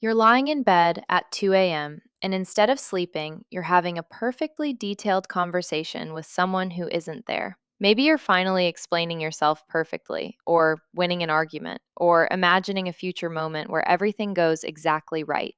You're lying in bed at 2 a.m., and instead of sleeping, you're having a perfectly detailed conversation with someone who isn't there. Maybe you're finally explaining yourself perfectly, or winning an argument, or imagining a future moment where everything goes exactly right.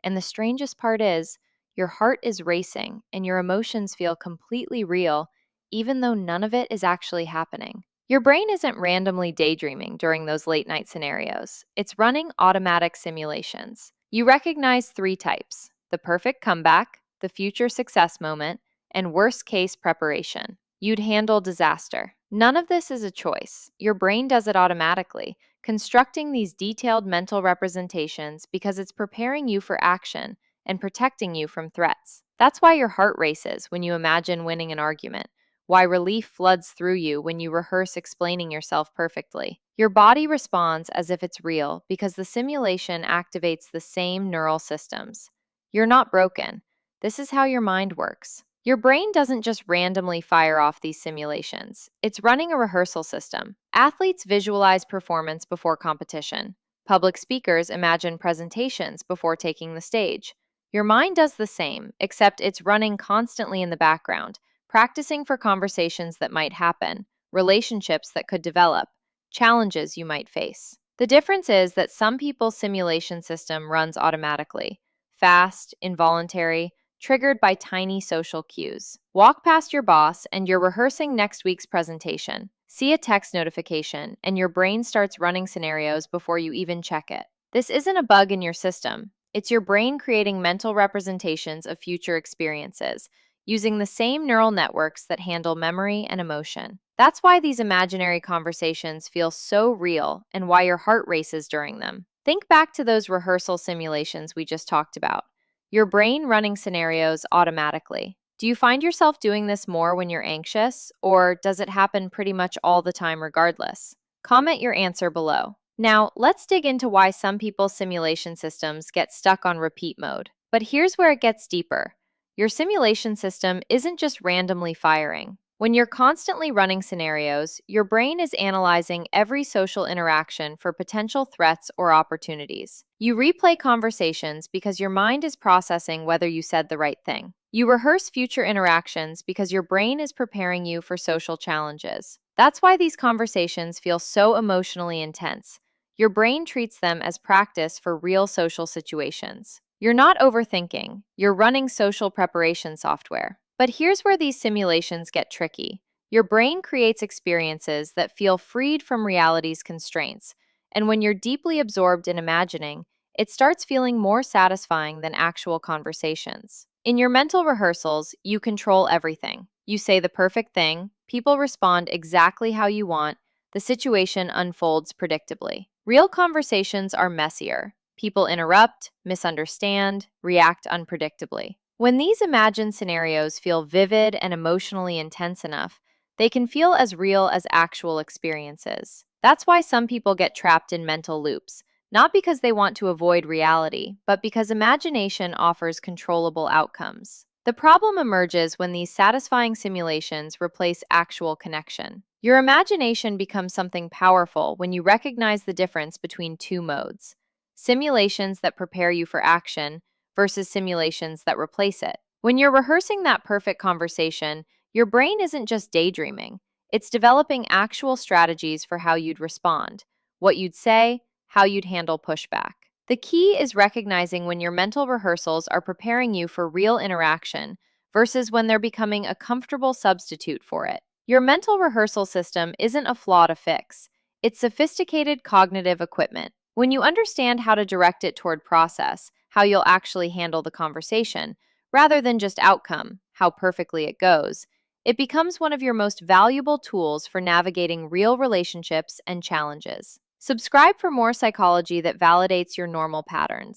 And the strangest part is, your heart is racing and your emotions feel completely real, even though none of it is actually happening. Your brain isn't randomly daydreaming during those late night scenarios. It's running automatic simulations. You recognize three types: the perfect comeback, the future success moment, and worst case preparation. You'd handle disaster. None of this is a choice. Your brain does it automatically, constructing these detailed mental representations because it's preparing you for action and protecting you from threats. That's why your heart races when you imagine winning an argument, why relief floods through you when you rehearse explaining yourself perfectly. Your body responds as if it's real because the simulation activates the same neural systems. You're not broken. This is how your mind works. Your brain doesn't just randomly fire off these simulations. It's running a rehearsal system. Athletes visualize performance before competition. Public speakers imagine presentations before taking the stage. Your mind does the same, except it's running constantly in the background, practicing for conversations that might happen, relationships that could develop, challenges you might face. The difference is that some people's simulation system runs automatically, fast, involuntary, triggered by tiny social cues. Walk past your boss and you're rehearsing next week's presentation. See a text notification and your brain starts running scenarios before you even check it. This isn't a bug in your system. It's your brain creating mental representations of future experiences, using the same neural networks that handle memory and emotion. That's why these imaginary conversations feel so real and why your heart races during them. Think back to those rehearsal simulations we just talked about. Your brain running scenarios automatically. Do you find yourself doing this more when you're anxious, or does it happen pretty much all the time regardless? Comment your answer below. Now, let's dig into why some people's simulation systems get stuck on repeat mode. But here's where it gets deeper. Your simulation system isn't just randomly firing. When you're constantly running scenarios, your brain is analyzing every social interaction for potential threats or opportunities. You replay conversations because your mind is processing whether you said the right thing. You rehearse future interactions because your brain is preparing you for social challenges. That's why these conversations feel so emotionally intense. Your brain treats them as practice for real social situations. You're not overthinking, you're running social preparation software. But here's where these simulations get tricky. Your brain creates experiences that feel freed from reality's constraints, and when you're deeply absorbed in imagining, it starts feeling more satisfying than actual conversations. In your mental rehearsals, you control everything. You say the perfect thing, people respond exactly how you want, the situation unfolds predictably. Real conversations are messier. People interrupt, misunderstand, react unpredictably. When these imagined scenarios feel vivid and emotionally intense enough, they can feel as real as actual experiences. That's why some people get trapped in mental loops, not because they want to avoid reality, but because imagination offers controllable outcomes. The problem emerges when these satisfying simulations replace actual connection. Your imagination becomes something powerful when you recognize the difference between two modes: simulations that prepare you for action versus simulations that replace it. When you're rehearsing that perfect conversation, your brain isn't just daydreaming, it's developing actual strategies for how you'd respond, what you'd say, how you'd handle pushback. The key is recognizing when your mental rehearsals are preparing you for real interaction versus when they're becoming a comfortable substitute for it. Your mental rehearsal system isn't a flaw to fix, it's sophisticated cognitive equipment. When you understand how to direct it toward process, how you'll actually handle the conversation, rather than just outcome, how perfectly it goes, it becomes one of your most valuable tools for navigating real relationships and challenges. Subscribe for more psychology that validates your normal patterns.